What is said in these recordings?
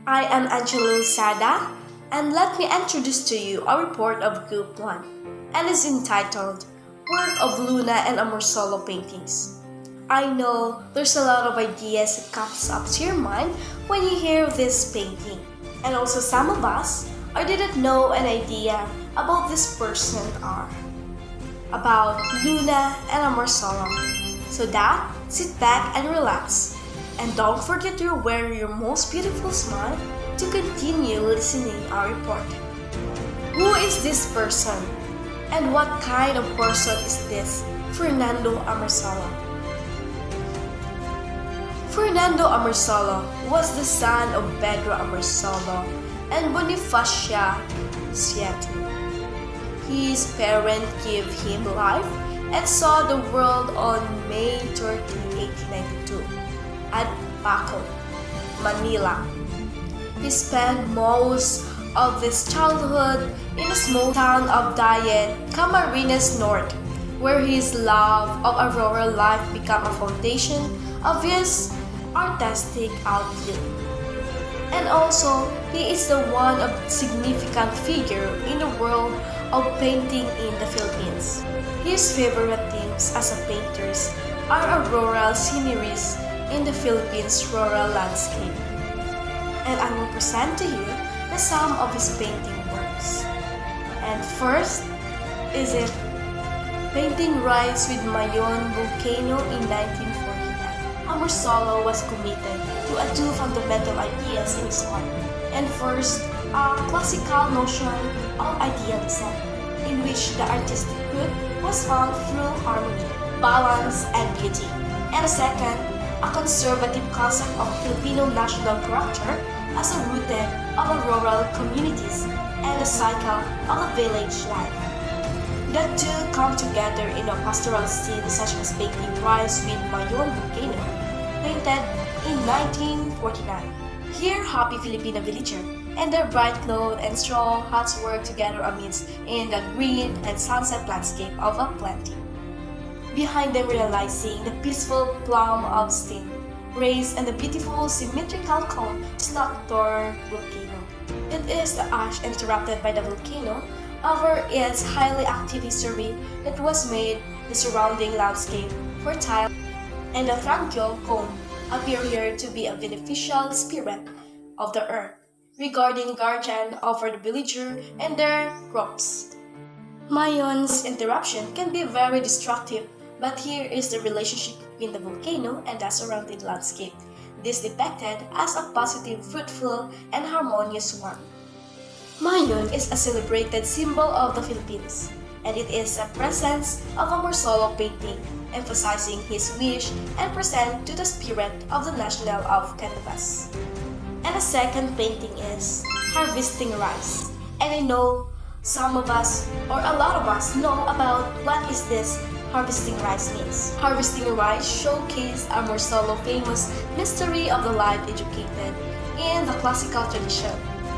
I am Angelo Sada, and let me introduce to you a report of Group 1, and is entitled Work of Luna and Amorsolo Paintings. I know there's a lot of ideas that comes up to your mind when you hear this painting, and also some of us didn't know an idea about this person about Luna and Amorsolo. So that, sit back and relax. And don't forget to wear your most beautiful smile to continue listening our report. Who is this person? And what kind of person is this Fernando Amorsolo? Fernando Amorsolo was the son of Pedro Amorsolo and Bonifacia Sieto. His parents gave him life and saw the world on May 13, 1892 at Paco, Manila. He spent most of his childhood in the small town of Dayan, Camarines North, where his love of a rural life became a foundation of his artistic outlook. And also, he is the one of significant figure in the world of painting in the Philippines. His favorite themes as a painter are rural sceneries in the Philippines rural landscape. And I will present to you some of his painting works. And first is it Painting Rise with Mayon Volcano in 1949. Amorsolo was committed to two fundamental ideas in his art. And first, a classical notion of idealism, in which the artistic good was found through harmony, balance, and beauty. And second, a conservative concept of Filipino national character as a rooted of a rural communities and the cycle of a village life. The two come together in a pastoral scene such as Painting Rise with Mayon Volcano, painted in 1949. Here, happy Filipino villager and their bright clothes and straw huts work together amidst in the green and sunset landscape of a plenty. Behind them realizing the peaceful plum of steam, rays and the beautiful symmetrical cone structure volcano. It is the ash interrupted by the volcano over its highly active history that was made the surrounding landscape fertile, and the tranquil cone appear here to be a beneficial spirit of the earth, regarding guardian over the villager and their crops. Mayon's interruption can be very destructive, but here is the relationship between the volcano and the surrounding landscape. This depicted as a positive, fruitful, and harmonious one. Mayon is a celebrated symbol of the Philippines, and it is a presence of a Amorsolo painting, emphasizing his wish and present to the spirit of the national of Canvas. And the second painting is Harvesting Rice. And I know some of us, or a lot of us, know about what is this Harvesting Rice means. Harvesting Rice showcased Amorsolo's famous mystery of the life educated in the classical tradition.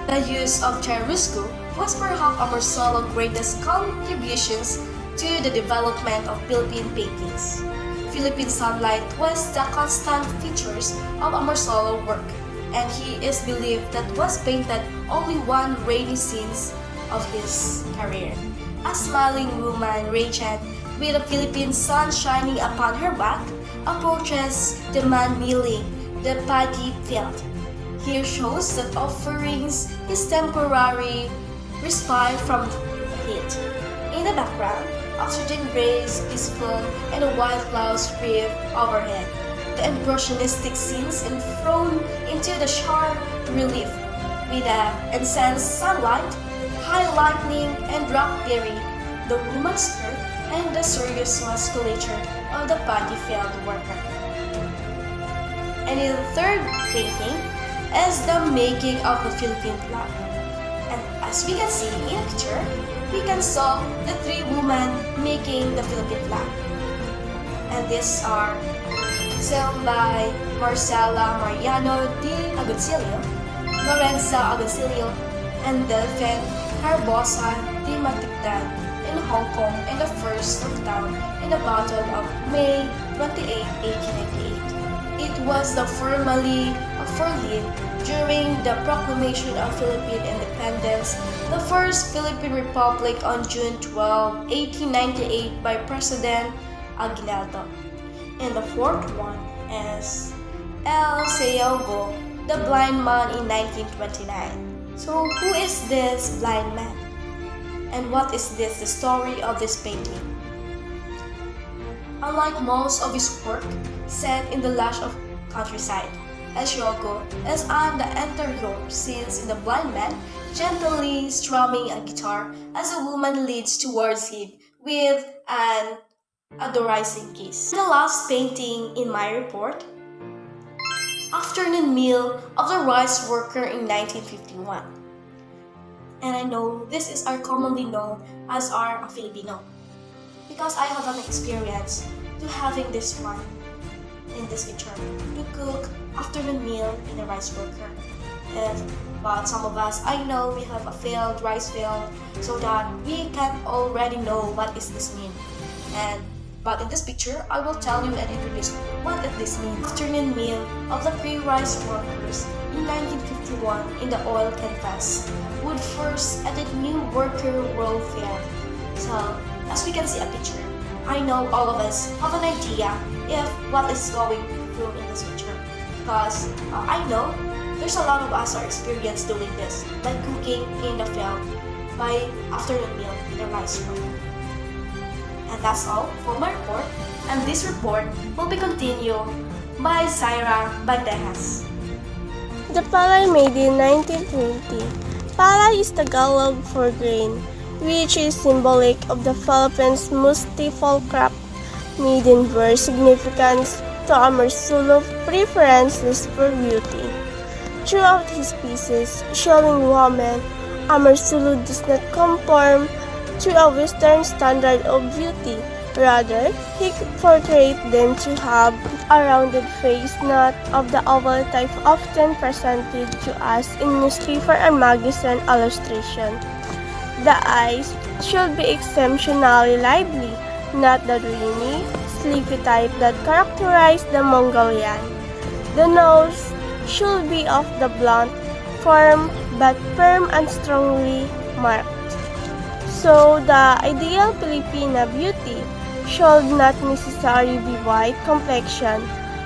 The use of cherubsco was perhaps Amorsolo's greatest contributions to the development of Philippine paintings. Philippine sunlight was the constant features of Amorsolo's work, and he is believed that was painted only one rainy scene of his career. A smiling woman, radiant, with the Philippine sun shining upon her back, approaches the man milling the paddy field. Here shows that offerings his temporary respite from the heat. In the background, oxygen rays peaceful and a white cloud strip overhead. The impressionistic scenes enthroned into the sharp relief, with the intense sunlight, highlighting and drapery, the woman's skirt, and the serious musculature of the paddy field worker. And in the third painting is the making of the Philippine flag. And as we can see in the picture, we can saw the three women making the Philippine flag. And these are sewn by Marcela Mariano de Agoncillo, Lorenza Agoncillo, and Delphin Carbosa de Matigdan in Hong Kong in the first lockdown in the Battle of May 28, 1898. It was the formally furled during the proclamation of Philippine independence, the first Philippine Republic on June 12, 1898 by President Aguinaldo. And the fourth one is El Ciego, the blind man in 1929. So who is this blind man? And what is this, the story of this painting? Unlike most of his work set in the lush of countryside, El Ciego is on the interior scenes in the blind man gently strumming a guitar as a woman leads towards him with an adorizing kiss. The last painting in my report, Afternoon Meal of the Rice Worker in 1951. And I know this is our commonly known as our Filipino because I have an experience to having this one in this picture, to cook afternoon meal in a rice worker. But some of us, I know we have a failed rice field, so that we can already know what is this mean. But in this picture, I will tell you and introduce what this means. Afternoon meal of the pre-rice workers in 1951 in the oil canvas would first edit new worker welfare. So, as we can see a picture, I know all of us have an idea if what is going through in this picture. Because I know there's a lot of us are experienced doing this, like cooking in the field by afternoon meal in the rice worker. And that's all for my report, and this report will be continued by Zaira Bandejas. The palay made in 1920. Palay is Tagalog for grain, which is symbolic of the Philippines' multiple crop made in very significance to Amorsolo preferences for beauty. Throughout his pieces showing women, Amorsolo does not conform to a Western standard of beauty. Rather, he portrayed them to have a rounded face, not of the oval type often presented to us in newspaper and magazine illustration. The eyes should be exceptionally lively, not the dreamy, sleepy type that characterized the Mongolian. The nose should be of the blunt form but firm and strongly marked. So, the ideal Filipina beauty should not necessarily be white complexion,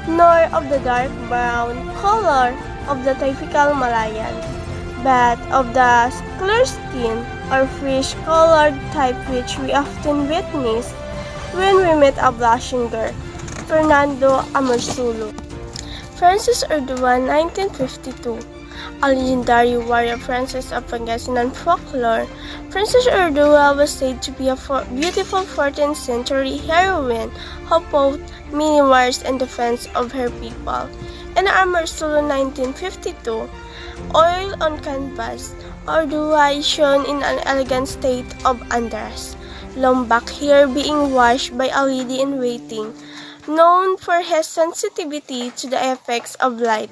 nor of the dark brown color of the typical Malayan, but of the clear skin or fish-colored type which we often witness when we meet a blushing girl. Fernando Amorsolo. Francis Erdogan, 1952. A legendary warrior princess of Pangasinan folklore, Princess Urdua was said to be a beautiful 14th century heroine who fought many wars in defense of her people. In Amorsolo 1952, oil on canvas, Urdua is shown in an elegant state of undress, long back hair being washed by a lady in waiting, known for his sensitivity to the effects of light.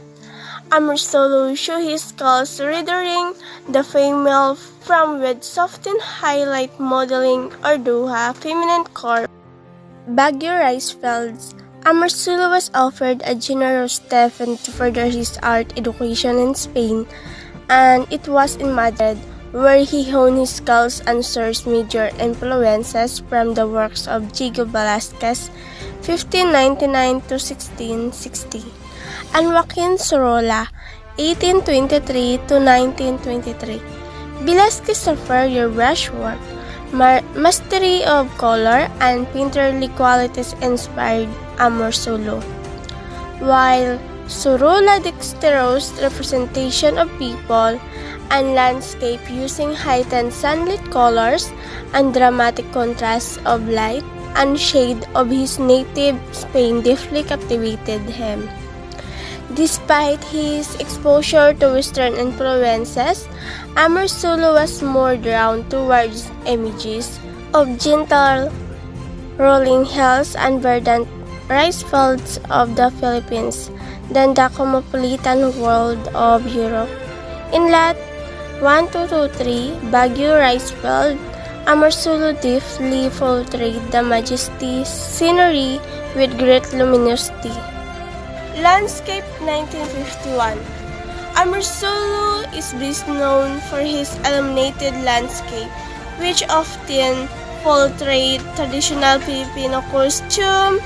Amorsolo show his skulls rendering the female from with softened highlight modeling Urdua feminine core. Baguio rice fields. Amorsolo was offered a generous stipend to further his art education in Spain, and it was in Madrid where he honed his skills and sourced major influences from the works of Diego Velázquez, 1599 to 1660. And Joaquin Sorolla, 1823 to 1923. Velázquez's superior brushwork, mastery of color, and painterly qualities inspired Amorsolo, while Sorolla dexterous representation of people and landscape using heightened sunlit colors and dramatic contrasts of light and shade of his native Spain deeply captivated him. Despite his exposure to Western influences, Amorsolo was more drawn towards images of gentle rolling hills and verdant rice fields of the Philippines than the cosmopolitan world of Europe. In Lot 1223, Baguio Rice Field, Amorsolo deeply portrayed the majesty scenery with great luminosity. Landscape 1951. Amorsolo is best known for his illuminated landscape, which often portray traditional Filipino costume,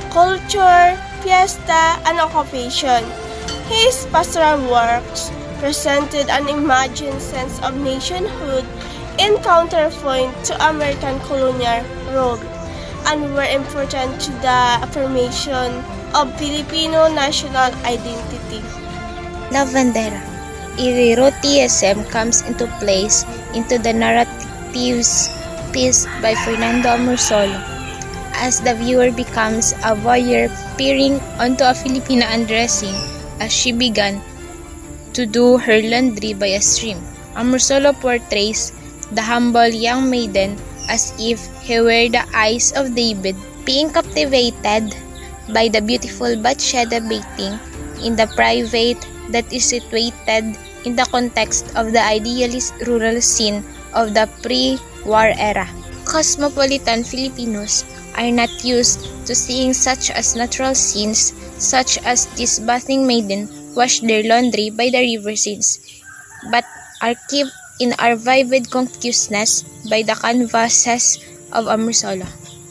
culture, fiesta, and occupation. His pastoral works presented an imagined sense of nationhood in counterpoint to American colonial rule, and were important to the affirmation of Filipino national identity. La Bandera. Eroticism comes into place into the narratives pieced by Fernando Amorsolo as the viewer becomes a voyeur peering onto a Filipina undressing as she began to do her laundry by a stream. Amorsolo portrays the humble young maiden as if he were the eyes of David, being captivated by the beautiful Bathsheba bathing in the private that is situated in the context of the idealist rural scene of the pre-war era. Cosmopolitan Filipinos are not used to seeing such as natural scenes, such as this bathing maiden wash their laundry by the river scenes, but are kept in our vivid concuseness by the canvases of Amorsolo.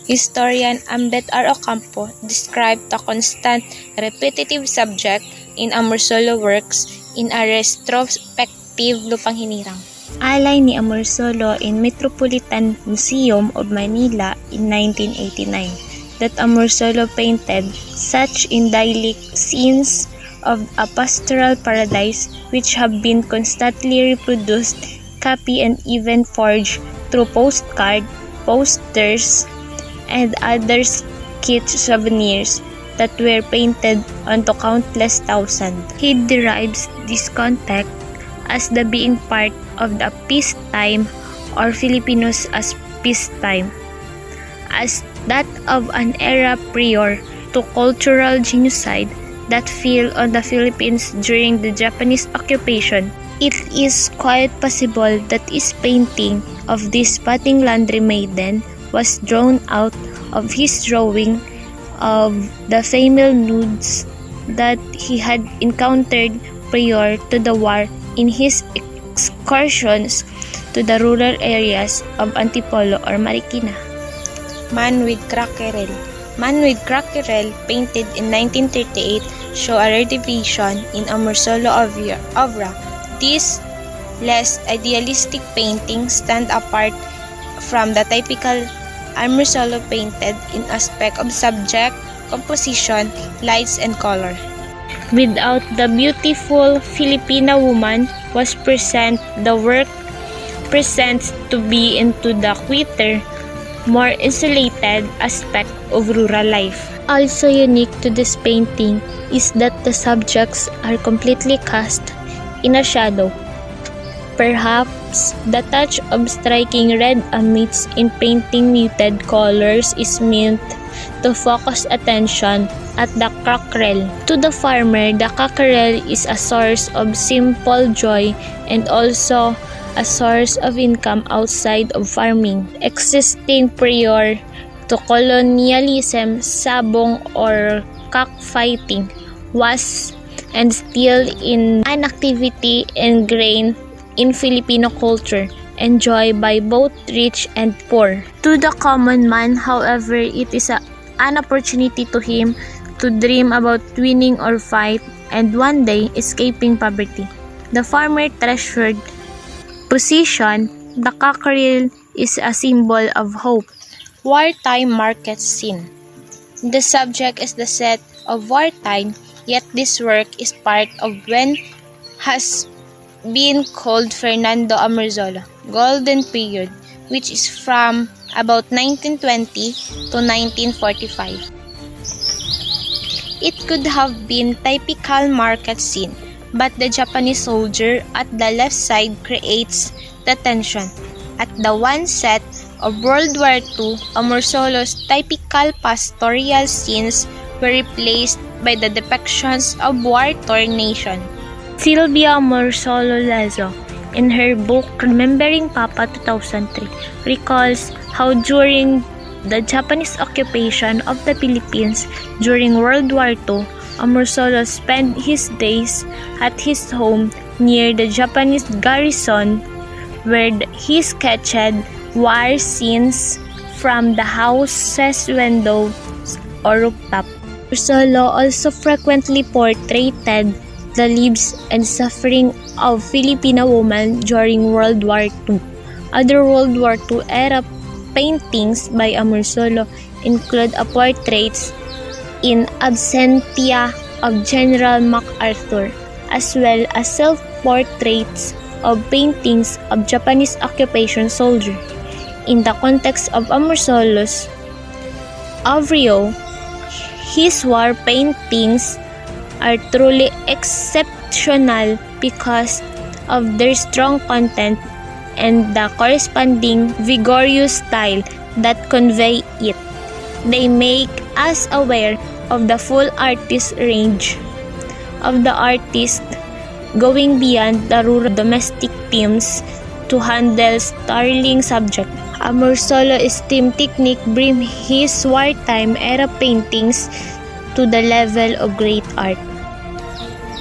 Historian Ambet R. Ocampo described the constant, repetitive subject in Amorsolo works in a retrospective Lupang Hinirang. Alay ni Amorsolo in Metropolitan Museum of Manila in 1989 that Amorsolo painted such idyllic scenes of a pastoral paradise which have been constantly reproduced, copied, and even forged through postcard, posters, and other kit souvenirs that were painted onto countless thousands. He derives this context as the being part of the peacetime or Filipinos as peacetime, as that of an era prior to cultural genocide that fell on the Philippines during the Japanese occupation. It is quite possible that his painting of this bathing laundry maiden was drawn out of his drawing of the female nudes that he had encountered prior to the war in his excursions to the rural areas of Antipolo or Marikina. Man with Crackerel. Man with Crackerel, painted in 1938, show a rare division in Amorsolo oeuvre. These less idealistic paintings stand apart from the typical Amorsolo painted in aspect of subject, composition, lights, and color. Without the beautiful Filipina woman was present, the work presents to be into the quieter, more insulated aspect of rural life. Also unique to this painting is that the subjects are completely cast in a shadow. Perhaps the touch of striking red amidst in painting muted colors is meant to focus attention at the cockerel. To the farmer, the cockerel is a source of simple joy and also a source of income outside of farming. Existing prior to colonialism, sabong or cockfighting was and still in an activity ingrained in Filipino culture, enjoyed by both rich and poor. To the common man, however, it is an opportunity to him to dream about winning or fight and one day escaping poverty. The farmer treasured position, the cockerel is a symbol of hope. Wartime market scene. The subject is the set of wartime, yet this work is part of when has been called Fernando Amorsolo Golden Period, which is from about 1920 to 1945. It could have been typical market scene, but the Japanese soldier at the left side creates the tension. At the one set of World War II, Amorsolo's typical pastoral scenes were replaced by the depictions of war-torn nation. Sylvia Amorsolo Lezo, in her book Remembering Papa 2003, recalls how during the Japanese occupation of the Philippines during World War II, Amorsolo spent his days at his home near the Japanese garrison, where he sketched war scenes from the house's windows or rooftop. Amorsolo also frequently portrayed the lives and suffering of Filipino women during World War II. Other World War II era paintings by Amorsolo include a portraits in absentia of General MacArthur, as well as self-portraits of paintings of Japanese occupation soldiers. In the context of Amorsolo's oeuvre, his war paintings are truly exceptional because of their strong content and the corresponding vigorous style that convey it. They make us aware of the full artist range of the artist, going beyond the rural domestic themes to handle startling subjects. Amorsolo's theme technique bring his wartime era paintings to the level of great art.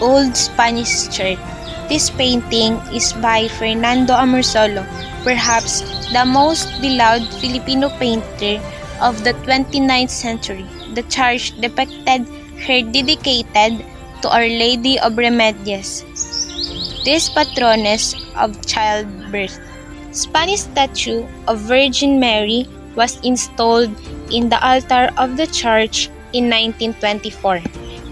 Old Spanish Church. This painting is by Fernando Amorsolo, perhaps the most beloved Filipino painter of the 29th century. The church depicted her dedicated to Our Lady of Remedies, this patroness of childbirth. Spanish statue of Virgin Mary was installed in the altar of the church in 1924.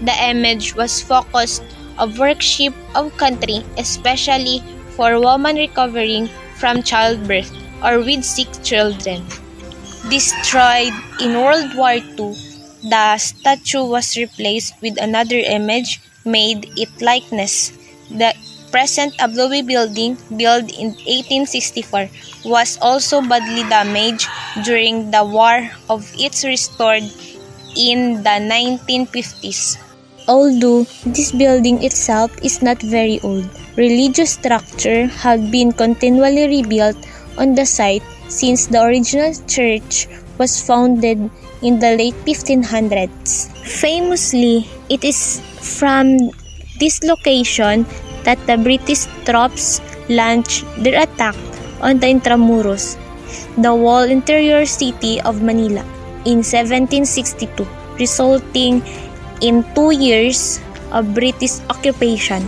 The image was focused on worship of country, especially for women recovering from childbirth or with sick children. Destroyed in World War II, the statue was replaced with another image made its likeness. The present Abloy building, built in 1864, was also badly damaged during the war, of its restored in the 1950s. Although this building itself is not very old, religious structures have been continually rebuilt on the site since the original church was founded in the late 1500s. Famously, it is from this location that the British troops launched their attack on the Intramuros, the walled interior city of Manila, in 1762, resulting in 2 years of British occupation.